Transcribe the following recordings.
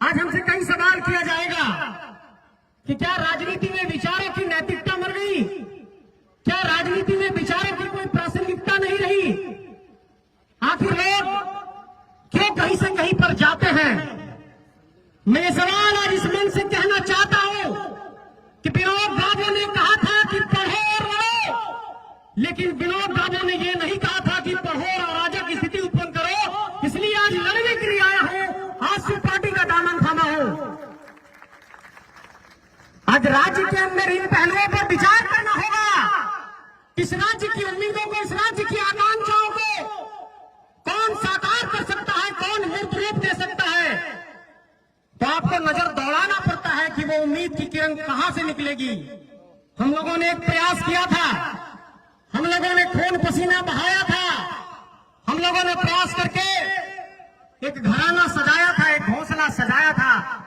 आज हमसे कई सवाल किया जाएगा कि क्या राजनीति में विचारों की नैतिकता मर गई? क्या राजनीति में विचारों की कोई प्रासंगिकता नहीं रही? आखिर लोग क्यों कहीं से कहीं पर जाते हैं? मैं ये सवाल आज इस मंच से कहना चाहता हूं कि विनोद बाबू ने कहा था कि पढ़ो और लड़ो, लेकिन विनोद बाबू ने यह नहीं कहा था कि पढ़ो और अराजक स्थिति उत्पन्न करो। इसलिए आज लड़ने के लिए आया हूं, आज से पार्टी का दामन थामा हूं। आज राज्य के अंदर इन पहलुओं पर विचार करना होगा। इस राज्य की उम्मीदों को, इस राज्य की आकांक्षाओं को कौन साकार कर सकता है, कौन मूर्त रूप दे सकता है? तो आपको नजर दौड़ाना पड़ता है कि वो उम्मीद की किरण कहां से निकलेगी। हम लोगों ने एक प्रयास किया था, हम लोगों ने खून पसीना बहाया था, हम लोगों ने प्रयास करके एक घराना सजाया था, एक घोंसला सजाया था।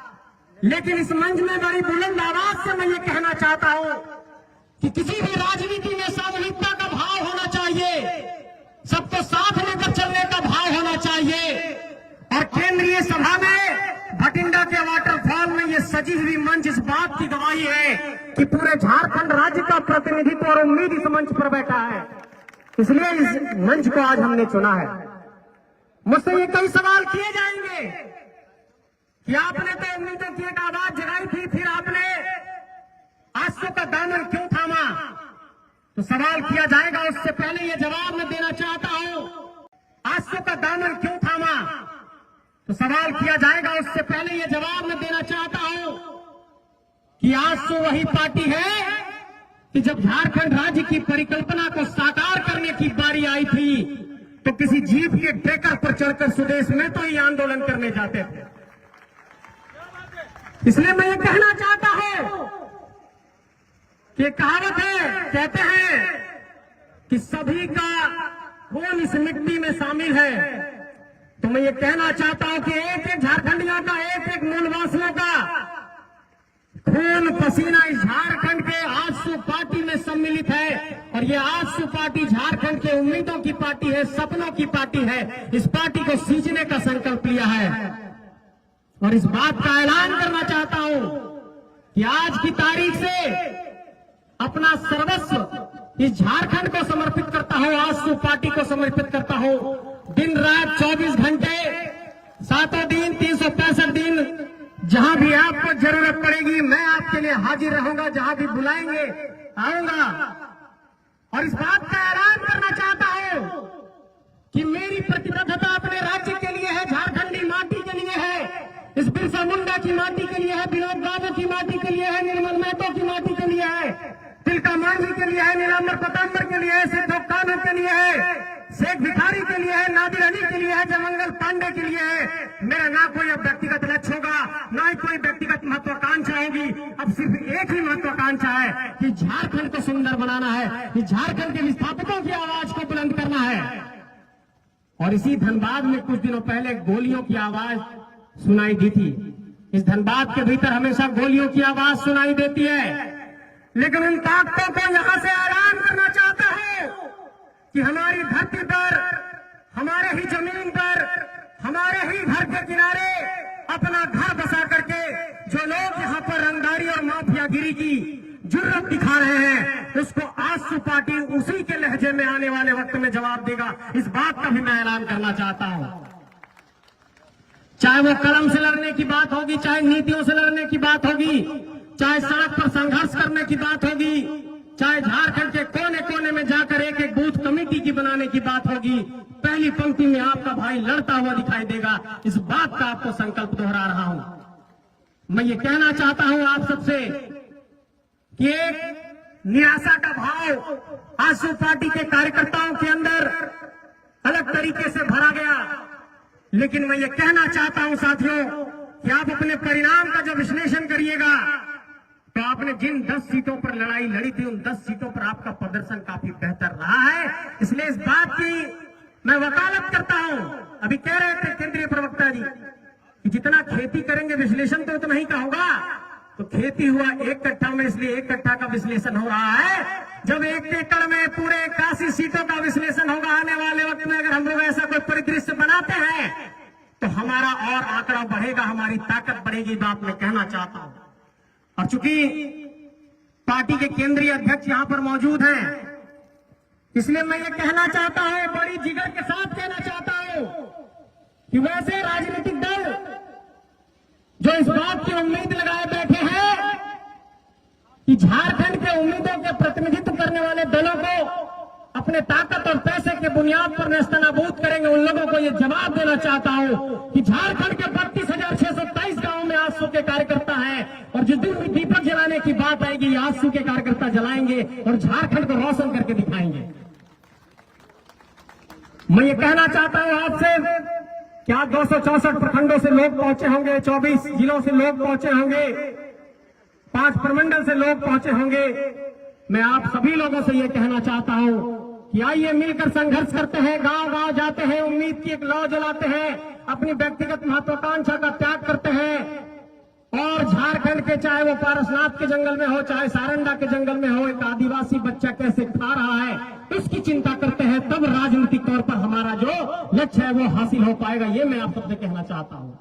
लेकिन इस मंच में बड़ी बुलंद आवाज से मैं ये कहना चाहता हूं कि किसी भी राजनीति में सामूहिकता का भाव होना चाहिए, सबको साथ लेकर चलने का भाव होना चाहिए। और केंद्रीय सभा में भटिंडा के वाटरफॉल में ये सजी हुई मंच इस बात की गवाही है कि पूरे झारखंड राज्य का प्रतिनिधित्व और उम्मीद इस मंच पर बैठा है। इसलिए इस मंच को आज हमने चुना है। मुझसे ये कई सवाल किए जाएंगे कि आपने तो उम्मीदों की एक आवाज जगाई थी, फिर आपने आंसू का दामन क्यों थामा? तो सवाल किया जाएगा, उससे पहले ये जवाब मैं देना चाहता हूं, आंसू का दामन क्यों थामा? तो सवाल किया जाएगा, उससे पहले ये जवाब मैं देना चाहता हूं कि आंसू वही पार्टी है कि जब झारखंड राज्य की परिकल्पना को साकार करने की बारी आई थी तो किसी जीप के ट्रैकर पर चढ़कर सुदेश में तो ये आंदोलन करने जाते थे। इसलिए मैं ये कहना चाहता हूं कि कहावत है, कहते हैं कि सभी का खून इस मिट्टी में शामिल है। तो मैं ये कहना चाहता हूं कि एक एक झारखंडियों का, एक एक मूलवासियों का खून पसीना इस झारखंड के आजसू पार्टी में सम्मिलित है। और ये आजसू पार्टी झारखंड के उम्मीदों की पार्टी है, सपनों की पार्टी है। इस पार्टी को सींचने का संकल्प लिया है और इस बात का ऐलान करना चाहता हूं कि आज की तारीख से अपना सर्वस्व इस झारखंड को समर्पित करता हूं, आजसू पार्टी को समर्पित करता हूं। दिन रात 24 घंटे, 7 दिन, 365 दिन, जहां भी आपको जरूरत पड़ेगी मैं आपके लिए हाजिर रहूंगा। जहां भी बुलाएंगे आऊंगा। और इस बात का ऐलान करना चाहता हूं कि मेरी प्रतिबद्धता अपने राज्य के लिए है, झारखंडी माटी के लिए है, इस बिरसा मुंडा की माटी के लिए है, विनोद बाबू की माटी के लिए है, निर्मल महतो की माटी के लिए है, तिलका मांझी के लिए है, नीलांबर पतांबर के लिए है, सिद्धो कानू के लिए है, शेख भिखारी के लिए है, नादिर अली के लिए है, जयमंगल पांडे के लिए है। मेरा ना कोई अब व्यक्तिगत लक्ष्य होगा, ना ही कोई व्यक्तिगत महत्वाकांक्षा होगी। अब सिर्फ एक ही महत्वाकांक्षा है कि झारखंड को सुंदर बनाना है, कि झारखंड के विस्थापितों की आवाज को बुलंद करना है। और इसी धनबाद में कुछ दिनों पहले गोलियों की आवाज सुनाई दी थी। इस धनबाद के भीतर हमेशा गोलियों की आवाज सुनाई देती है, लेकिन उन ताकतों को यहां से ऐलान करना चाहता हूं कि हमारी धरती पर, हमारे ही जमीन पर, हमारे ही घर के किनारे अपना घर बसा करके जो लोग यहां पर रंगदारी और माफियागिरी की जुर्रत दिखा रहे हैं, उसको आजसू पार्टी उसी के लहजे में आने वाले वक्त में जवाब देगा। इस बात का भी मैं ऐलान करना चाहता हूं। चाहे वो कलम से लड़ने की बात होगी, चाहे नीतियों से लड़ने की बात होगी, चाहे सड़क पर संघर्ष करने की बात होगी, चाहे झारखंड के कोने कोने में जाकर एक एक बूथ कमेटी की बनाने की बात होगी, पहली पंक्ति में आपका भाई लड़ता हुआ दिखाई देगा। इस बात का आपको संकल्प दोहरा रहा हूं। मैं ये कहना चाहता हूं आप सबसे कि एक निराशा का भाव आजसू पार्टी के कार्यकर्ताओं के अंदर अलग तरीके से भरा गया। लेकिन मैं ये कहना चाहता हूं साथियों कि आप अपने परिणाम का जब विश्लेषण करिएगा तो आपने जिन 10 सीटों पर लड़ाई लड़ी थी, उन 10 सीटों पर आपका प्रदर्शन काफी बेहतर रहा है। इसलिए इस बात की मैं वकालत करता हूं। अभी कह रहे थे केंद्रीय प्रवक्ता जी कि जितना खेती करेंगे विश्लेषण तो उतना ही का होगा। तो खेती हुआ 1 कट्ठा में, इसलिए 1 कट्ठा का विश्लेषण हो रहा है। जब 1 एकड़ में पूरे 81 सीटों का विश्लेषण होगा आने वाले वक्त में, अगर हम लोग ऐसा कोई परिदृश्य बनाते हैं तो हमारा और आंकड़ा बढ़ेगा, हमारी ताकत बढ़ेगी, बात मैं कहना चाहता हूं। और चूंकि पार्टी के केंद्रीय अध्यक्ष यहां पर मौजूद हैं, इसलिए मैं ये कहना चाहता हूं, बड़ी जिगर के साथ कहना चाहता हूं कि वैसे राजनीतिक दल जो इस बात की उम्मीद लगाए बैठे हैं कि झारखंड के उम्मीदों के प्रतिनिधित्व करने वाले दलों को अपने ताकत और पैसे के बुनियाद पर नेस्तनाबूद करेंगे, उन लोगों को यह जवाब देना चाहता हूं कि झारखंड के 32,623 गांवों में आजसू के कार्यकर्ता हैं, और जिस दिन भी दीपक जलाने की बात आएगी, आजसू के कार्यकर्ता जलाएंगे और झारखंड को रोशन करके दिखाएंगे। मैं ये कहना चाहता हूं आपसे, क्या 264 प्रखंडों से लोग पहुंचे होंगे, 24 जिलों से लोग पहुंचे होंगे, 5 प्रमंडल से लोग पहुंचे होंगे। मैं आप सभी लोगों से यह कहना चाहता हूं कि आइए मिलकर संघर्ष करते हैं, गांव गांव जाते हैं, उम्मीद की एक लौ जलाते हैं, अपनी व्यक्तिगत महत्वाकांक्षा का त्याग करते हैं, और झारखंड के चाहे वो पारसनाथ के जंगल में हो, चाहे सारंडा के जंगल में हो, एक आदिवासी बच्चा कैसे खा रहा है उसकी चिंता करते हैं, तब राजनीतिक तौर पर हमारा जो लक्ष्य है वो हासिल हो पाएगा। ये मैं आप सबसे कहना चाहता हूं।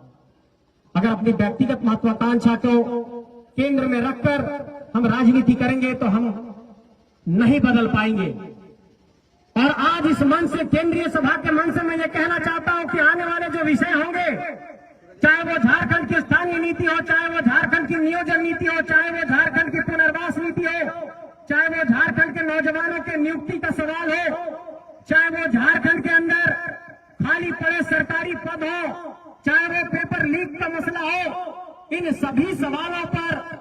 अगर अपनी व्यक्तिगत महत्वाकांक्षा को केंद्र में रखकर हम राजनीति करेंगे तो हम नहीं बदल पाएंगे। और आज इस मंच से, केंद्रीय सभा के मंच से मैं ये कहना चाहता हूं कि आने वाले जो विषय होंगे, चाहे वो झारखंड की स्थानीय नीति हो, चाहे वो झारखंड की नियोजन नीति हो, चाहे वो झारखंड की पुनर्वास नीति हो, चाहे वो झारखंड के नौजवानों के नियुक्ति का सवाल हो, चाहे वो झारखंड के अंदर खाली पड़े सरकारी पद हो, चाहे वो पेपर लीक का मसला हो, इन सभी सवालों पर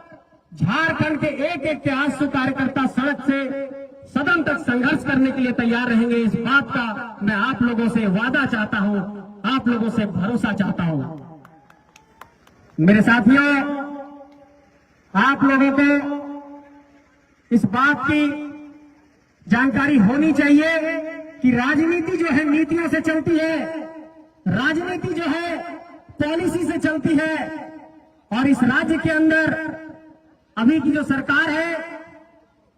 झारखंड के एक एक के आजसू कार्यकर्ता सड़क से सदन तक संघर्ष करने के लिए तैयार रहेंगे। इस बात का मैं आप लोगों से वादा चाहता हूं, आप लोगों से भरोसा चाहता हूं। मेरे साथियों, आप लोगों को इस बात की जानकारी होनी चाहिए कि राजनीति जो है नीतियों से चलती है, राजनीति जो है पॉलिसी से चलती है, और इस राज्य के अंदर अभी की जो सरकार है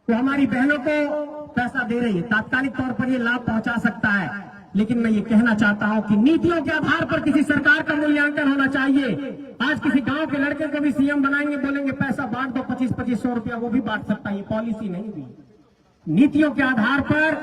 वो हमारी बहनों को पैसा दे रही है, तात्कालिक तौर पर ये लाभ पहुंचा सकता है, लेकिन मैं ये कहना चाहता हूं कि नीतियों के आधार पर किसी सरकार का मूल्यांकन होना चाहिए। आज किसी गांव के लड़के को भी सीएम बनाएंगे, बोलेंगे पैसा बांट दो, 25-2500 रुपया, वो भी बांट सकता है। ये पॉलिसी नहीं हुई। नीतियों के आधार पर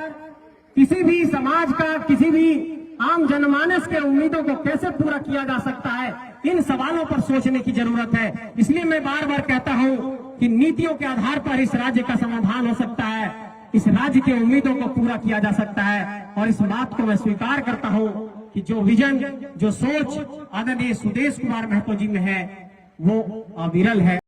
किसी भी समाज का, किसी भी आम जनमानस के उम्मीदों को कैसे पूरा किया जा सकता है, इन सवालों पर सोचने की जरूरत है। इसलिए मैं बार बार कहता हूं कि नीतियों के आधार पर इस राज्य का समाधान हो सकता है, इस राज्य के उम्मीदों को पूरा किया जा सकता है। और इस बात को मैं स्वीकार करता हूं कि जो विजन, जो सोच आदरणीय सुदेश कुमार महतो जी में है वो अविरल है।